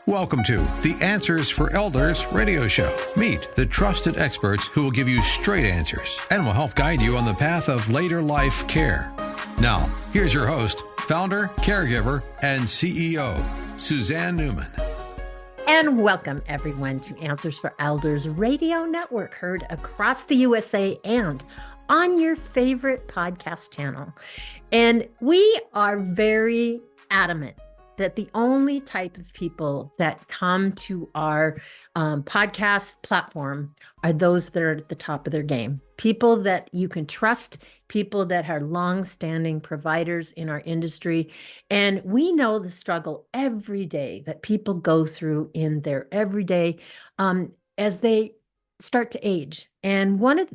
Welcome to the Answers for Elders radio show. Meet the trusted experts who will give you straight answers and will help guide you on the path of later life care. Now, here's your host, founder, caregiver, and CEO, Suzanne Newman. And welcome, everyone, to Answers for Elders radio network, heard across the USA and on your favorite podcast channel. And we are very adamant that the only type of people that come to our podcast platform are those that are at the top of their game. People that you can trust, people that are long-standing providers in our industry. And we know the struggle every day that people go through in their everyday as they start to age. And when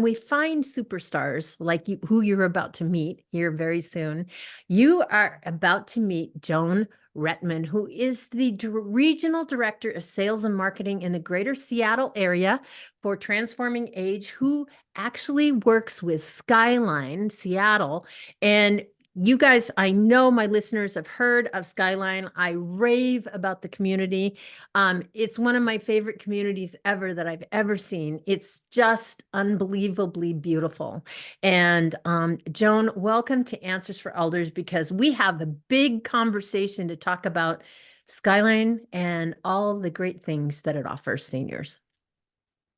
we find superstars like you, who you're about to meet here very soon, you are about to meet Joan Rettmann, who is the Regional Director of Sales and Marketing in the Greater Seattle area for Transforming Age, who actually works with Skyline Seattle. And you guys, I know my listeners have heard of Skyline. I rave about the community. It's one of my favorite communities ever that I've ever seen. It's just unbelievably beautiful. And Joan, welcome to Answers for Elders, because we have a big conversation to talk about Skyline and all the great things that it offers seniors.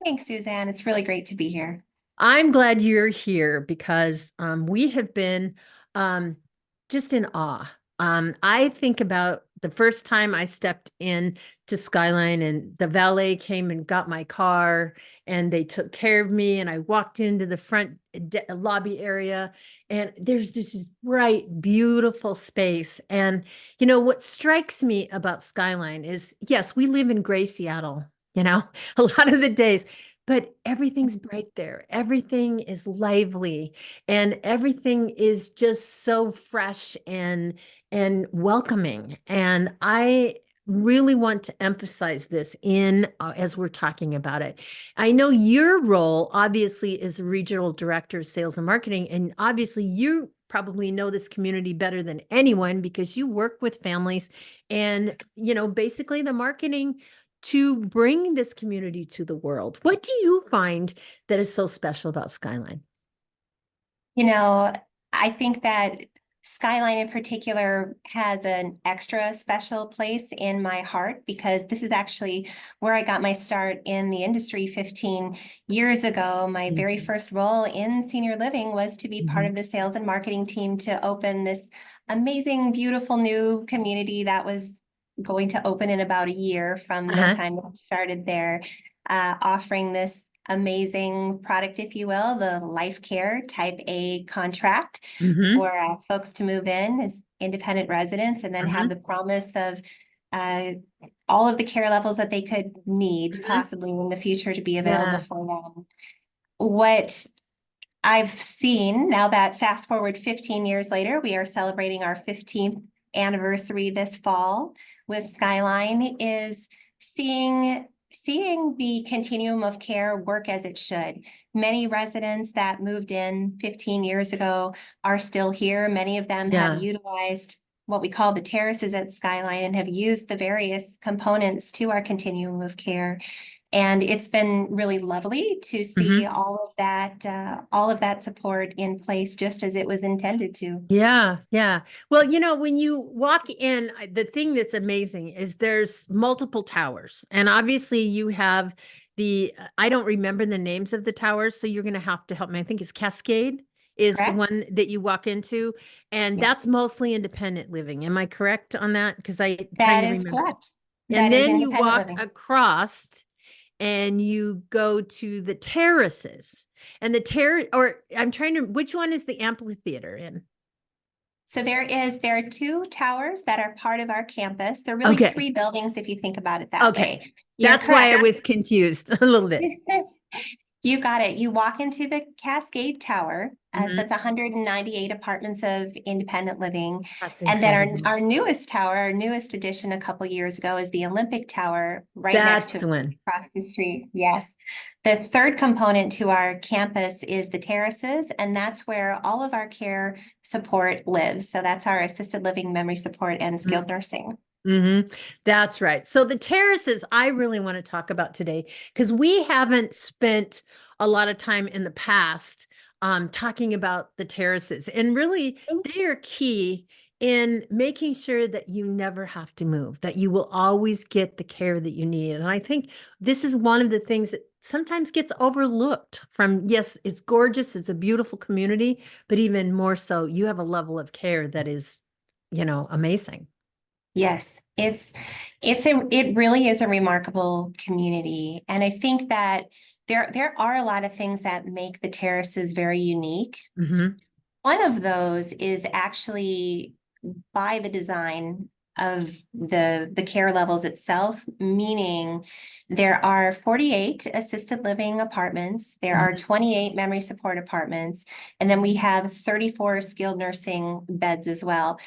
Thanks, Suzanne. It's really great to be here. I'm glad you're here because we have been just in awe. I think about the first time I stepped in to Skyline and the valet came and got my car and they took care of me, and I walked into the front lobby area and there's just this bright, beautiful space. And, you know, what strikes me about Skyline is, yes, we live in gray Seattle, you know, a lot of the days, but everything's bright there. Everything is lively and everything is just so fresh and welcoming. And I really want to emphasize this as we're talking about it. I know your role obviously is Regional Director of Sales and Marketing, and obviously you probably know this community better than anyone because you work with families and, you know, basically the marketing to bring this community to the world. What do you find that is so special about Skyline? You know, I think that Skyline in particular has an extra special place in my heart because this is actually where I got my start in the industry 15 years ago. My very first role in senior living was to be part of the sales and marketing team to open this amazing, beautiful new community that was going to open in about a year from the time that I started there, offering this amazing product, if you will, the Life Care Type A contract for folks to move in as independent residents and then have the promise of all of the care levels that they could need possibly in the future to be available for them. What I've seen now that fast forward 15 years later, we are celebrating our 15th anniversary this fall with Skyline, is seeing the continuum of care work as it should. Many residents that moved in 15 years ago are still here. Many of them have utilized what we call the Terraces at Skyline and have used the various components to our continuum of care. And it's been really lovely to see all of that support in place just as it was intended to. Yeah. Well, you know, when you walk in, the thing that's amazing is there's multiple towers. And obviously you have I don't remember the names of the towers, so you're going to have to help me. I think it's Cascade is correct. The one that you walk into. And that's mostly independent living. Am I correct on that? Because that is correct. And then you walk across and you go to the Terraces, and which one is the amphitheater in? So there are two towers that are part of our campus. They're really three buildings if you think about it that way. That's why I was confused a little bit. You got it. You walk into the Cascade Tower, as that's 198 apartments of independent living. And then our newest tower, our newest addition a couple years ago is the Olympic Tower next to us across the street. Yes. The third component to our campus is the Terraces, and that's where all of our care support lives. So that's our assisted living, memory support, and skilled nursing. That's right. So the terraces, I really want to talk about today because we haven't spent a lot of time in the past talking about the terraces, and really they are key in making sure that you never have to move, that you will always get the care that you need. And I think this is one of the things that sometimes gets overlooked from, yes, it's gorgeous, it's a beautiful community, but even more so, you have a level of care that is, amazing. Yes, it really is a remarkable community. And I think that there are a lot of things that make the terraces very unique. Hmm. One of those is actually by the design of the care levels itself, meaning there are 48 assisted living apartments, there are 28 memory support apartments, and then we have 34 skilled nursing beds as well.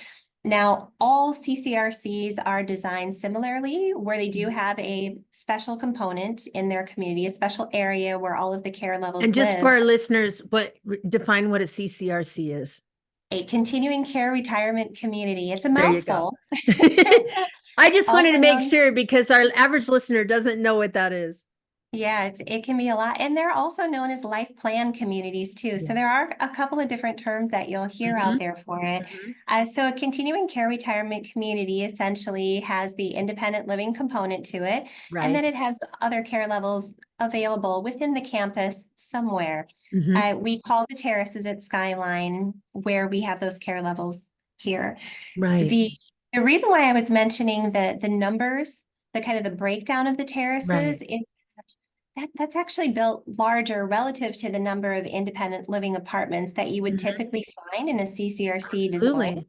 Now, all CCRCs are designed similarly, where they do have a special component in their community, a special area where all of the care levels And just live. for our listeners, define what a CCRC is. A continuing care retirement community. It's a There you go. mouthful. I just wanted Also to make known, sure because our average listener doesn't know what that is. yeah, it can be a lot. And they're also known as life plan communities too. So there are a couple of different terms that you'll hear out there for it. So a continuing care retirement community essentially has the independent living component to it. And then Right. it has other care levels available within the campus somewhere. We call the terraces at Skyline where we have those care levels here. Right. The reason why I was mentioning the numbers, the kind of the breakdown of the terraces Right. is that's actually built larger relative to the number of independent living apartments that you would typically find in a CCRC design. Absolutely.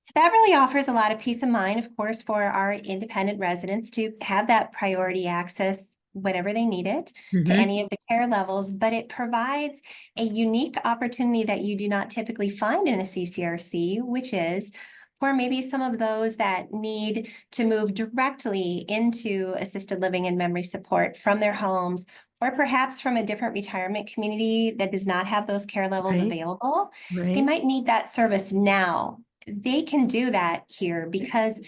So that really offers a lot of peace of mind, of course, for our independent residents to have that priority access whenever they need it to any of the care levels, but it provides a unique opportunity that you do not typically find in a CCRC, which is for maybe some of those that need to move directly into assisted living and memory support from their homes, or perhaps from a different retirement community that does not have those care levels Right. available. They Right. might need that service now. They can do that here because,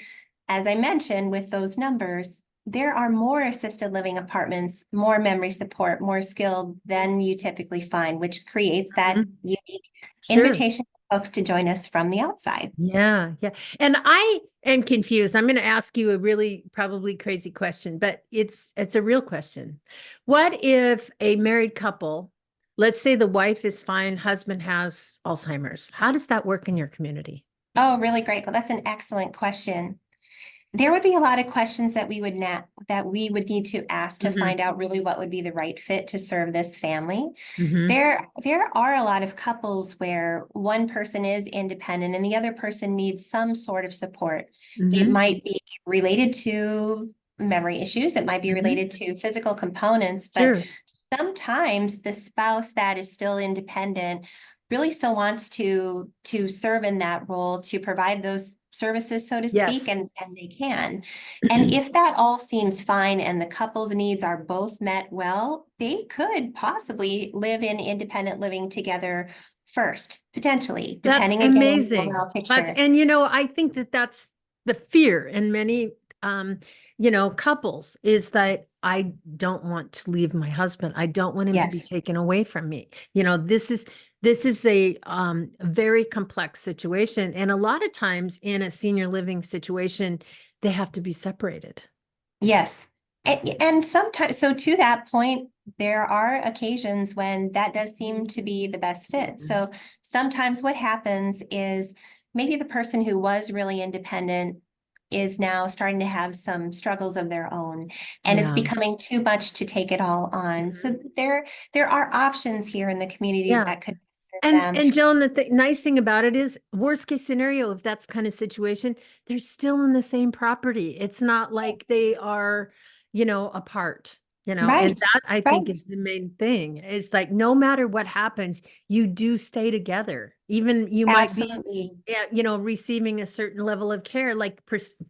as I mentioned, with those numbers, there are more assisted living apartments, more memory support, more skilled than you typically find, which creates that unique Sure. invitation for folks to join us from the outside. Yeah, yeah. And I am confused. I'm going to ask you a really probably crazy question, but it's a real question. What if a married couple, let's say the wife is fine, husband has Alzheimer's. How does that work in your community? Oh, really great. Well, that's an excellent question. There would be a lot of questions that that we would need to ask to find out really what would be the right fit to serve this family. There are a lot of couples where one person is independent and the other person needs some sort of support. It might be related to memory issues, it might be related to physical components, but Sure. sometimes the spouse that is still independent really still wants to serve in that role to provide those services, so to speak, Yes. and they can. And if that all seems fine and the couple's needs are both met well, they could possibly live in independent living together first, potentially, That's depending again on the amazing. overall picture. I think that that's the fear in many, couples is that I don't want to leave my husband. I don't want him to be Yes. taken away from me. This is a very complex situation. And a lot of times in a senior living situation, they have to be separated. Yes. And sometimes, so to that point, there are occasions when that does seem to be the best fit. So sometimes what happens is maybe the person who was really independent is now starting to have some struggles of their own, and it's Yeah. becoming too much to take it all on. So there are options here in the community Yeah. that could serve And them. and Joan, the nice thing about it is, worst case scenario, if that's kind of situation, they're still in the same property. It's not like they are, apart, and Right, that I think right. is the main thing. Is like no matter what happens, you do stay together. Even you might be, Absolutely. yeah, receiving a certain level of care. Like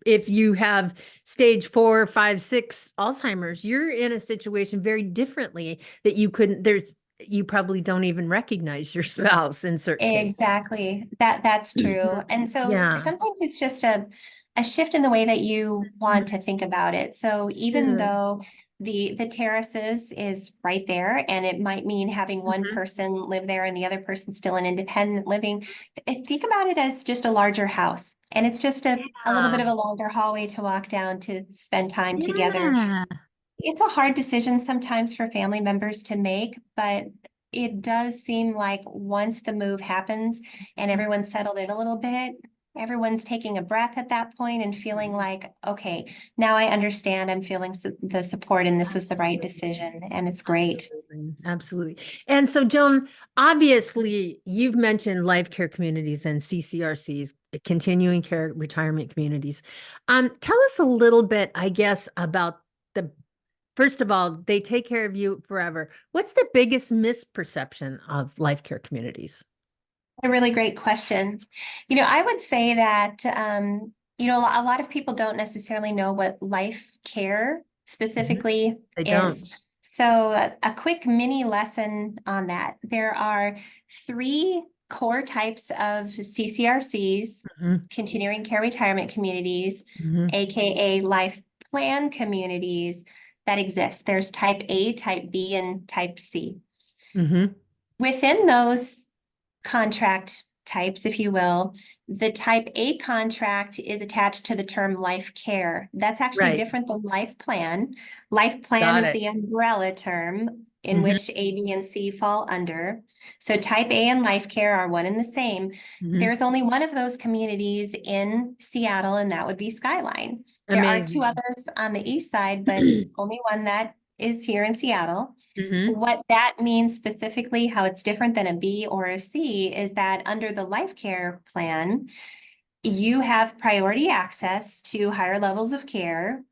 if you have stage 4, 5, 6 Alzheimer's, you're in a situation very differently that you probably don't even recognize your spouse in certain cases. Exactly. That's true. And so Yeah. sometimes it's just a shift in the way that you want to think about it. So even Good. though the terraces is right there, and it might mean having one Mhm. person live there and the other person still in independent living, think about it as just a larger house. And it's just a little bit of a longer hallway to walk down to spend time together. Yeah. It's a hard decision sometimes for family members to make, but it does seem like once the move happens and everyone's settled in a little bit, everyone's taking a breath at that point and feeling like, okay, now I understand. I'm feeling the support, and this was the right decision, and it's great. Absolutely. Absolutely. And so, Joan, obviously, you've mentioned life care communities and CCRCs, continuing care retirement communities. Tell us a little bit, I guess, about the, first of all, they take care of you forever. What's the biggest misperception of life care communities? A really great question. I would say that, a lot of people don't necessarily know what life care Mhm. specifically They don't. is. So a quick mini lesson on that. There are three core types of CCRCs, Mhm. continuing care retirement communities, Mhm. AKA life plan communities that exist. There's type A, type B, and type C. Mhm. Within those contract types, if you will, the type A contract is attached to the term life care. That's actually Right. different than life plan. Life plan Got is it. the umbrella term in Mhm. which A, B, and C fall under. So type A and life care are one and the same. Mhm. There's only one of those communities in Seattle, and that would be Skyline. There are two Amazing. others on the east side, but only one that is here in Seattle. Mhm. What that means specifically, how it's different than a B or a C, is that under the life care plan, you have priority access to higher levels of care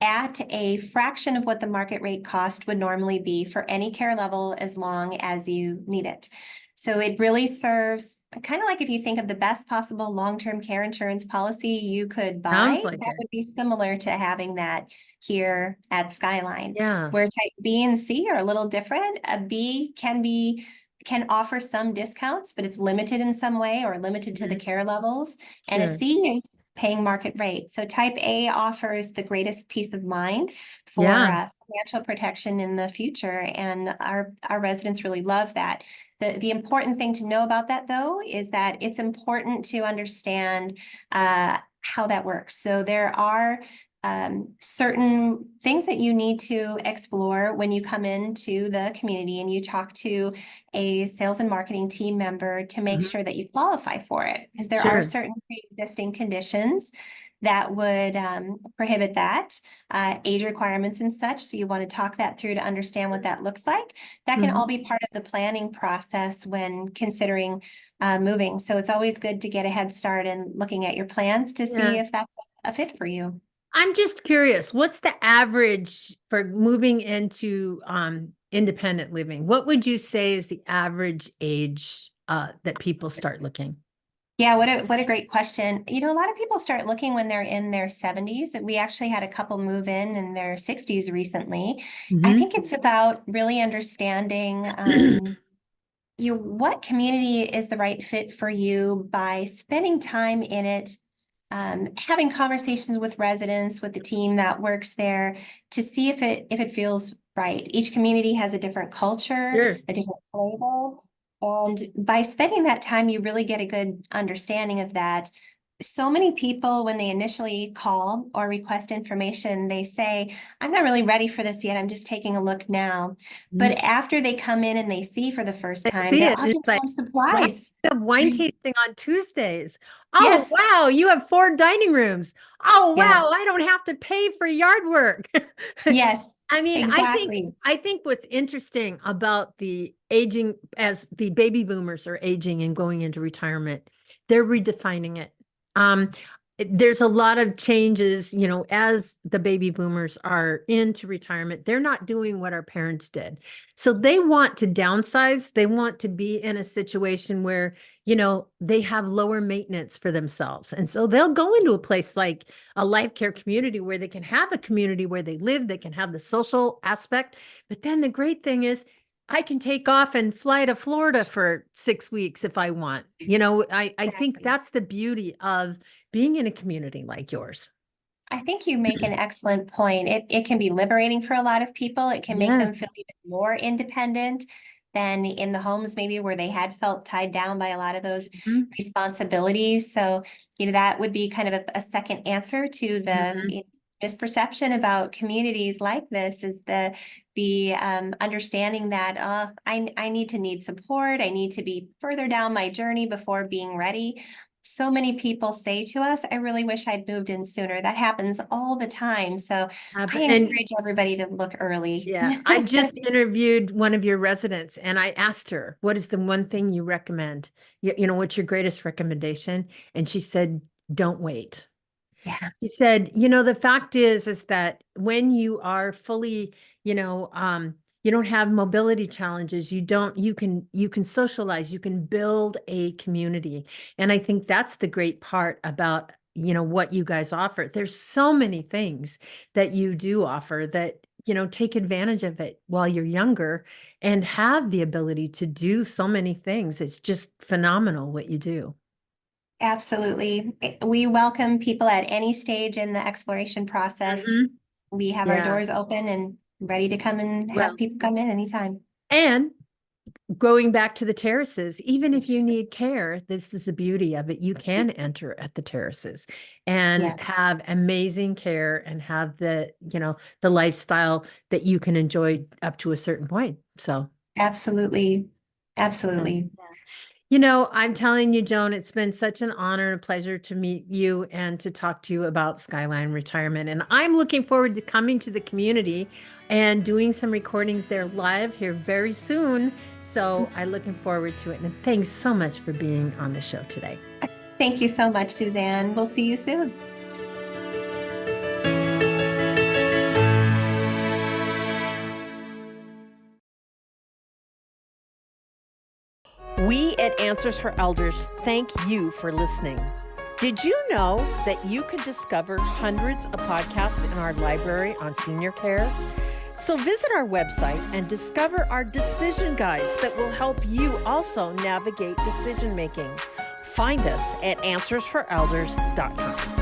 at a fraction of what the market rate cost would normally be for any care level as long as you need it. So it really serves kind of like if you think of the best possible long-term care insurance policy you could Sounds buy, like that it. would be similar to having that here at Skyline. Yeah. Where type B and C are a little different. A B can offer some discounts, but it's limited in some way or limited to the Mhm. care levels. And a Sure. C is paying market rate. So type A offers the greatest peace of mind for Yeah. financial protection in the future. And our residents really love that. The important thing to know about that, though, is that it's important to understand how that works. So there are certain things that you need to explore when you come into the community and you talk to a sales and marketing team member to make Mhm. sure that you qualify for it, because there are Sure. certain pre-existing conditions that would prohibit that, age requirements and such. So you want to talk that through to understand what that looks like. That can all Mhm. be part of the planning process when considering moving. So it's always good to get a head start in looking at your plans to see Yeah. if that's a fit for you. I'm just curious, what's the average for moving into independent living? What would you say is the average age that people start looking? Yeah, what a great question. A lot of people start looking when they're in their 70s. We actually had a couple move in their 60s recently. I Hmm. think it's about really understanding what community is the right fit for you by spending time in it, having conversations with residents, with the team that works there to see if it feels right. Each community has a different culture, Sure. a different flavor. And by spending that time, you really get a good understanding of that. So many people, when they initially call or request information, they say, I'm not really ready for this yet. I'm just taking a look now. But Mhm. after they come in and they see for the first They time, see they're it and it's like, oftentimes wow, surprised. you have wine tasting on Tuesdays. Oh, Yes, wow, you have 4 dining rooms. Oh, yes, wow, I don't have to pay for yard work. yes, I mean, exactly. I think what's interesting about the aging as the baby boomers are aging and going into retirement, they're redefining it. Um, there's a lot of changes, as the baby boomers are into retirement, they're not doing what our parents did. So they want to downsize. They want to be in a situation where, they have lower maintenance for themselves. And so they'll go into a place like a life care community where they can have a community where they live, they can have the social aspect. But then the great thing is, I can take off and fly to Florida for 6 weeks if I want. I think Exactly. that's the beauty of being in a community like yours? I think you make an excellent point. It can be liberating for a lot of people. It can make them feel Yes. even more independent than in the homes maybe where they had felt tied down by a lot of those Mhm. responsibilities. So, that would be kind of a second answer to the Mhm. misperception about communities like this is the understanding that I need support. I need to be further down my journey before being ready. So many people say to us, I really wish I'd moved in sooner. That happens all the time. So I And encourage everybody to look early. yeah, I just interviewed one of your residents and I asked her, what is the one thing you recommend? What's your greatest recommendation? And she said, don't wait. Yeah, She said, the fact is that when you are fully, you don't have mobility challenges, you can socialize, you can build a community. And I think that's the great part about, what you guys offer. There's so many things that you do offer that, take advantage of it while you're younger and have the ability to do so many things. It's just phenomenal what you do. absolutely. We welcome people at any stage in the exploration process. Mhm. We have our Yeah. doors open and ready to come and have Well, people come in anytime. and going back to the terraces, even if you need care, this is the beauty of it. You can enter at the terraces and Yes, have amazing care and have the lifestyle that you can enjoy up to a certain point. So, absolutely. yeah. Absolutely. I'm telling you, Joan, it's been such an honor and pleasure to meet you and to talk to you about Skyline Retirement. And I'm looking forward to coming to the community and doing some recordings there live here very soon. So I'm looking forward to it. And thanks so much for being on the show today. Thank you so much, Suzanne. We'll see you soon. We at Answers for Elders thank you for listening. Did you know that you can discover hundreds of podcasts in our library on senior care? So visit our website and discover our decision guides that will help you also navigate decision making. Find us at answersforelders.com.